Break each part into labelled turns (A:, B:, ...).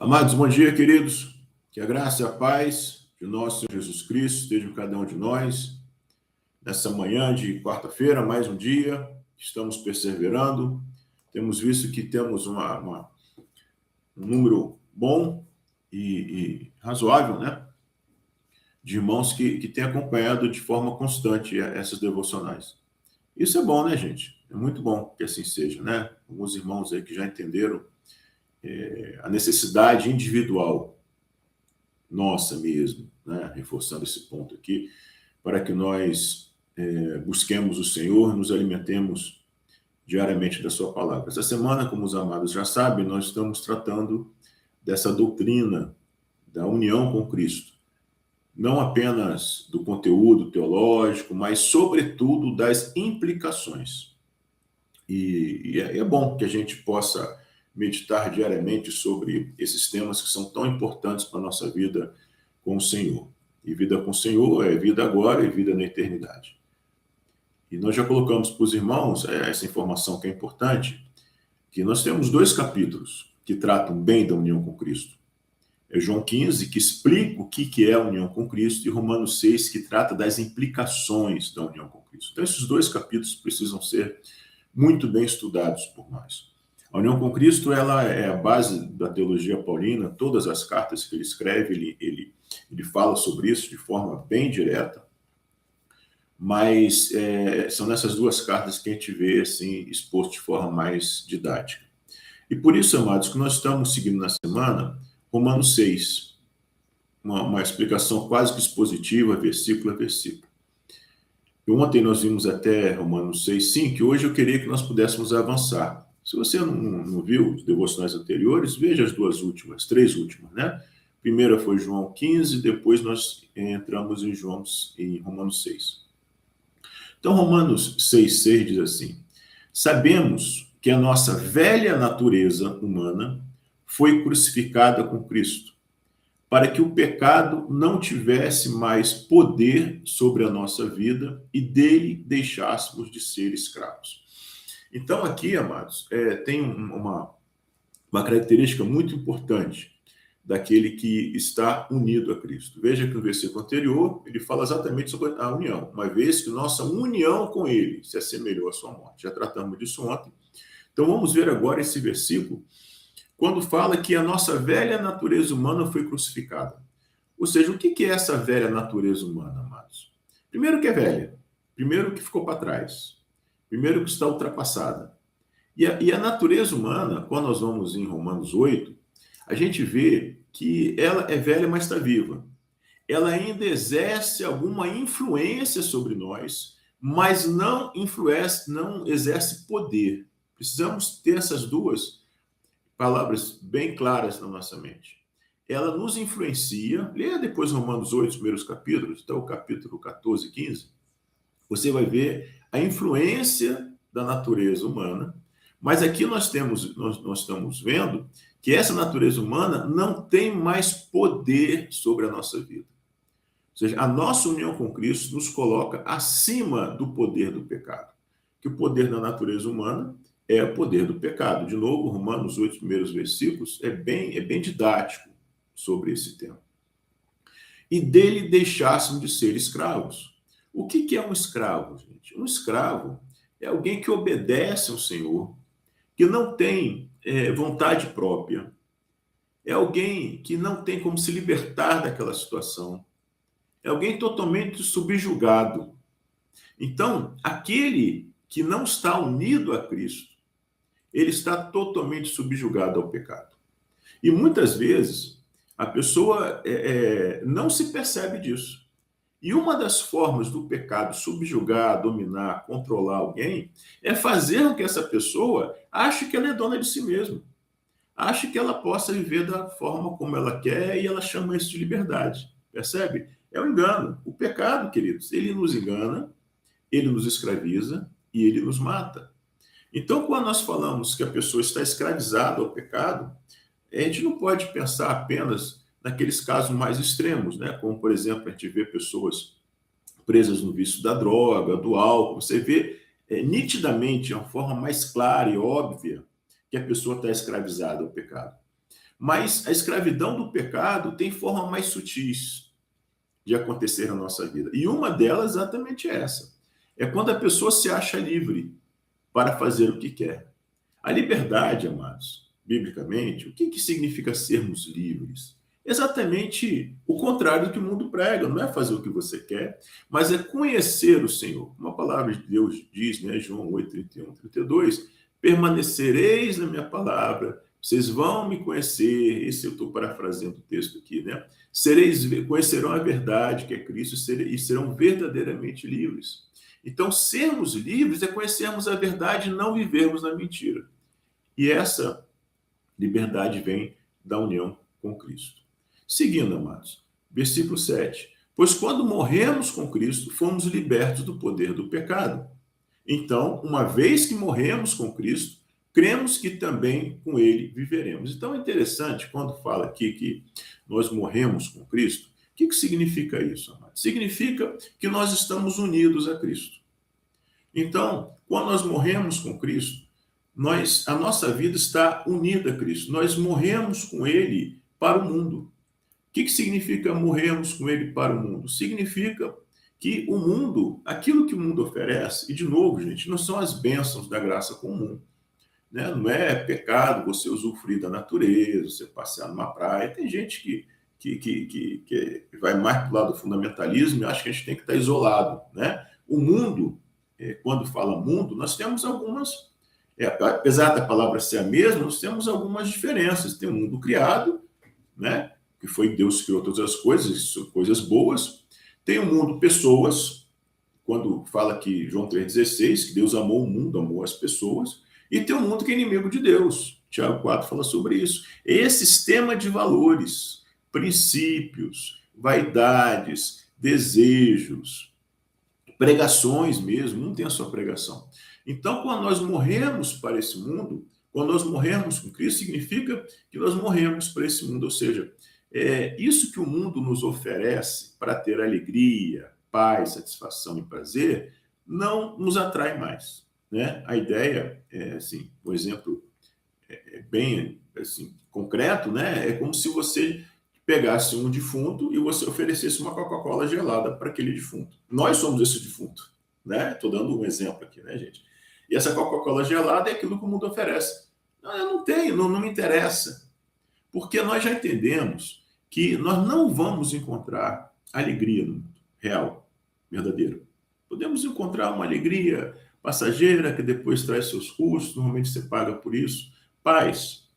A: Amados, bom dia, queridos. Que a graça e a paz de nosso Senhor Jesus Cristo esteja com cada um de nós. Nessa manhã de quarta-feira, mais um dia, estamos perseverando. Temos visto que temos um número bom e razoável, né, de irmãos que têm acompanhado de forma constante essas devocionais. Isso é bom, né, gente? É muito bom que assim seja, né? Alguns irmãos aí que já entenderam a necessidade individual nossa mesmo, né? Reforçando esse ponto aqui, para que nós busquemos o Senhor, nos alimentemos diariamente da sua palavra. Essa semana, como os amados já sabem, nós estamos tratando dessa doutrina da união com Cristo. Não apenas do conteúdo teológico, mas, sobretudo, das implicações. E é bom que a gente possa meditar diariamente sobre esses temas que são tão importantes para a nossa vida com o Senhor. E vida com o Senhor é vida agora e vida na eternidade. E nós já colocamos para os irmãos essa informação que é importante, que nós temos 2 capítulos que tratam bem da união com Cristo. É João 15, que explica o que é a união com Cristo, e Romanos 6, que trata das implicações da união com Cristo. Então, esses 2 capítulos precisam ser muito bem estudados por nós. A união com Cristo, ela é a base da teologia paulina. Todas as cartas que ele escreve, ele fala sobre isso de forma bem direta, mas são nessas 2 cartas que a gente vê assim, exposto de forma mais didática. E por isso, amados, que nós estamos seguindo na semana Romanos 6, uma explicação quase que expositiva, versículo a versículo. E ontem nós vimos até Romanos 6:5, que hoje eu queria que nós pudéssemos avançar. Se você não viu os devocionais anteriores, veja as 3 últimas, né? Primeira foi João 15, depois nós entramos em Romanos 6. Então, Romanos 6:6 diz assim: sabemos que a nossa velha natureza humana foi crucificada com Cristo, para que o pecado não tivesse mais poder sobre a nossa vida e dele deixássemos de ser escravos. Então, aqui, amados, tem uma característica muito importante daquele que está unido a Cristo. Veja que no versículo anterior, ele fala exatamente sobre a união, uma vez que nossa união com ele se assemelhou à sua morte. Já tratamos disso ontem. Então, vamos ver agora esse versículo, quando fala que a nossa velha natureza humana foi crucificada. Ou seja, o que é essa velha natureza humana, amados? Primeiro que é velha, primeiro que ficou para trás, primeiro que está ultrapassada. E a natureza humana, quando nós vamos em Romanos 8, a gente vê que ela é velha, mas está viva. Ela ainda exerce alguma influência sobre nós, mas não exerce poder. Precisamos ter essas 2 palavras bem claras na nossa mente. Ela nos influencia. Leia depois Romanos 8, os primeiros capítulos, então o capítulo 14 e 15. Você vai ver a influência da natureza humana, mas aqui nós estamos vendo que essa natureza humana não tem mais poder sobre a nossa vida. Ou seja, a nossa união com Cristo nos coloca acima do poder do pecado. Que o poder da natureza humana é o poder do pecado. De novo, Romanos 8, primeiros versículos, é bem didático sobre esse tema. E dele deixássemos de ser escravos. O que é um escravo, gente? Um escravo é alguém que obedece ao Senhor, que não tem vontade própria, é alguém que não tem como se libertar daquela situação, é alguém totalmente subjugado. Então, aquele que não está unido a Cristo, ele está totalmente subjugado ao pecado. E muitas vezes a pessoa não se percebe disso. E uma das formas do pecado subjugar, dominar, controlar alguém é fazer com que essa pessoa ache que ela é dona de si mesma. Ache que ela possa viver da forma como ela quer e ela chama isso de liberdade. Percebe? É um engano. O pecado, queridos, ele nos engana, ele nos escraviza e ele nos mata. Então, quando nós falamos que a pessoa está escravizada ao pecado, a gente não pode pensar apenas naqueles casos mais extremos, né? Como, por exemplo, a gente vê pessoas presas no vício da droga, do álcool. Você vê nitidamente, de uma forma mais clara e óbvia, que a pessoa está escravizada ao pecado. Mas a escravidão do pecado tem formas mais sutis de acontecer na nossa vida. E uma delas é exatamente essa. É quando a pessoa se acha livre para fazer o que quer. A liberdade, amados, biblicamente, o que significa sermos livres? Exatamente o contrário do que o mundo prega. Não é fazer o que você quer, mas é conhecer o Senhor. Uma palavra de Deus diz, né, João 8, 31, 32, permanecereis na minha palavra, vocês vão me conhecer. Esse eu estou parafraseando o texto aqui, né? Conhecerão a verdade, que é Cristo, e serão verdadeiramente livres. Então, sermos livres é conhecermos a verdade e não vivermos na mentira. E essa liberdade vem da união com Cristo. Seguindo, amados, versículo 7. Pois quando morremos com Cristo, fomos libertos do poder do pecado. Então, uma vez que morremos com Cristo, cremos que também com ele viveremos. Então, é interessante quando fala aqui que nós morremos com Cristo. O que significa isso, amados? Significa que nós estamos unidos a Cristo. Então, quando nós morremos com Cristo, a nossa vida está unida a Cristo. Nós morremos com Ele para o mundo. O que significa morrermos com Ele para o mundo? Significa que o mundo, aquilo que o mundo oferece, e de novo, gente, não são as bênçãos da graça comum. Né? Não é pecado você usufruir da natureza, você passear numa praia. Tem gente que vai mais para o lado do fundamentalismo e acha que a gente tem que estar isolado. Né? O mundo, quando fala mundo, nós temos algumas, apesar da palavra ser a mesma, nós temos algumas diferenças. Tem o mundo criado, né? Que foi Deus que criou todas as coisas, são coisas boas. Tem o mundo pessoas, quando fala que João 3,16, que Deus amou o mundo, amou as pessoas. E tem o mundo que é inimigo de Deus. Tiago 4 fala sobre isso. Esse sistema de valores, princípios, vaidades, desejos, pregações mesmo, não tem a sua pregação. Então, quando nós morremos para esse mundo, quando nós morremos com Cristo, significa que nós morremos para esse mundo. Ou seja, isso que o mundo nos oferece para ter alegria, paz, satisfação e prazer, não nos atrai mais. Né? A ideia, assim, um exemplo bem assim, concreto, né? É como se você pegasse um defunto e você oferecesse uma Coca-Cola gelada para aquele defunto. Nós somos esse defunto, né? Estou dando um exemplo aqui, né, gente? E essa Coca-Cola gelada é aquilo que o mundo oferece. Não, eu não tenho, não me interessa. Porque nós já entendemos que nós não vamos encontrar alegria no mundo real, verdadeiro. Podemos encontrar uma alegria passageira que depois traz seus custos, normalmente você paga por isso. Paz,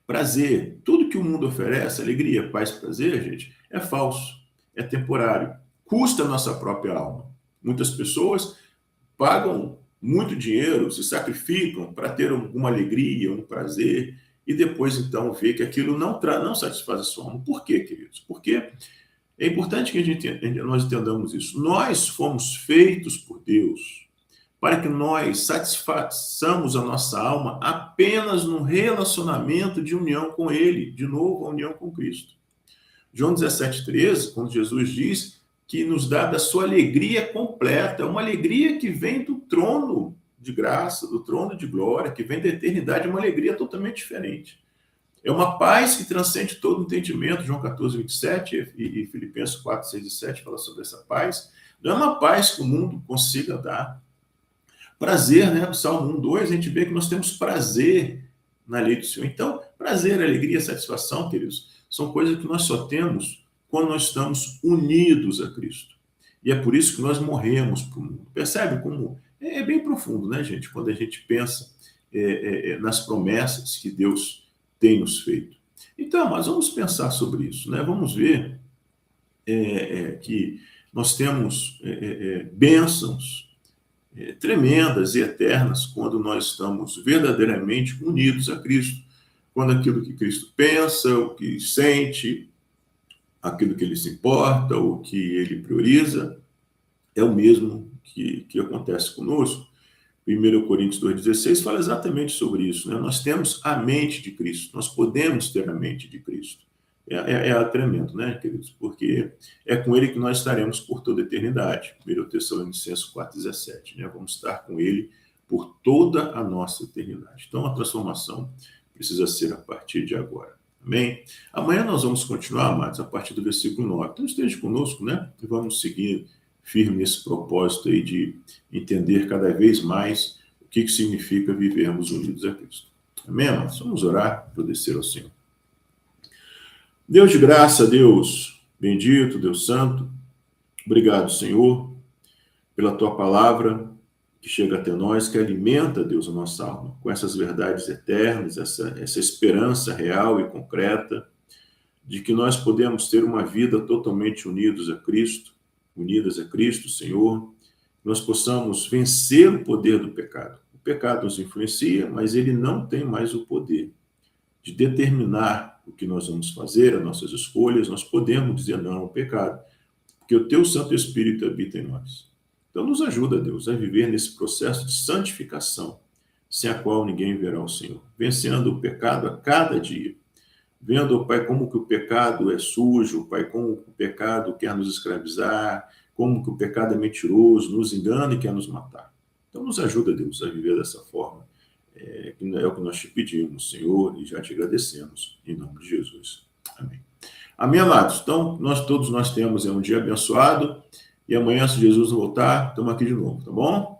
A: prazer, tudo que o mundo oferece, alegria, paz, prazer, gente, é falso, é temporário, custa a nossa própria alma. Muitas pessoas pagam muito dinheiro, se sacrificam para ter alguma alegria, um prazer, e depois então vê que aquilo não satisfaz a sua alma. Por quê, queridos? Porque é importante que nós entendamos isso. Nós fomos feitos por Deus para que nós satisfaçamos a nossa alma apenas num relacionamento de união com Ele, de novo, a união com Cristo. João 17,13, quando Jesus diz que nos dá da sua alegria completa, uma alegria que vem do trono de graça, do trono de glória, que vem da eternidade, uma alegria totalmente diferente. É uma paz que transcende todo entendimento, João 14,27 e Filipenses 4, 6 e 7 fala sobre essa paz. Não é uma paz que o mundo consiga dar. Prazer, né? No Salmo 1:2, a gente vê que nós temos prazer na lei do Senhor. Então, prazer, alegria, satisfação, queridos, são coisas que nós só temos quando nós estamos unidos a Cristo. E é por isso que nós morremos para o mundo. Percebe como é bem profundo, né, gente? Quando a gente pensa nas promessas que Deus tem nos feito. Então, mas vamos pensar sobre isso, né? Vamos ver que nós temos bênçãos tremendas e eternas quando nós estamos verdadeiramente unidos a Cristo. Quando aquilo que Cristo pensa, o que sente, aquilo que ele se importa, o que ele prioriza, é o mesmo que acontece conosco. 1 Coríntios 2,16 fala exatamente sobre isso. Né? Nós temos a mente de Cristo, nós podemos ter a mente de Cristo. É tremendo, né, queridos? Porque é com ele que nós estaremos por toda a eternidade. 1 Tessalonicenses 4,17. Né? Vamos estar com ele por toda a nossa eternidade. Então, a transformação precisa ser a partir de agora. Amém? Amanhã nós vamos continuar, amados, a partir do versículo 9. Então esteja conosco, né? E vamos seguir firme nesse propósito aí de entender cada vez mais o que significa vivermos unidos a Cristo. Amém, amados? Vamos orar, agradecer ao Senhor. Deus de graça, Deus bendito, Deus santo, obrigado, Senhor, pela tua palavra que chega até nós, que alimenta, Deus, a nossa alma com essas verdades eternas, essa esperança real e concreta de que nós podemos ter uma vida totalmente unidas a Cristo, Senhor, que nós possamos vencer o poder do pecado. O pecado nos influencia, mas ele não tem mais o poder de determinar o que nós vamos fazer, as nossas escolhas. Nós podemos dizer não ao pecado, porque o teu Santo Espírito habita em nós. Então nos ajuda, Deus, a viver nesse processo de santificação, sem a qual ninguém verá o Senhor, vencendo o pecado a cada dia, vendo, Pai, como que o pecado é sujo, Pai, como o pecado quer nos escravizar, como que o pecado é mentiroso, nos engana e quer nos matar. Então nos ajuda, Deus, a viver dessa forma. É o que nós te pedimos, Senhor, e já te agradecemos, em nome de Jesus. Amém. Amém, amados? Então, todos nós temos um dia abençoado, e amanhã, se Jesus voltar, estamos aqui de novo, tá bom?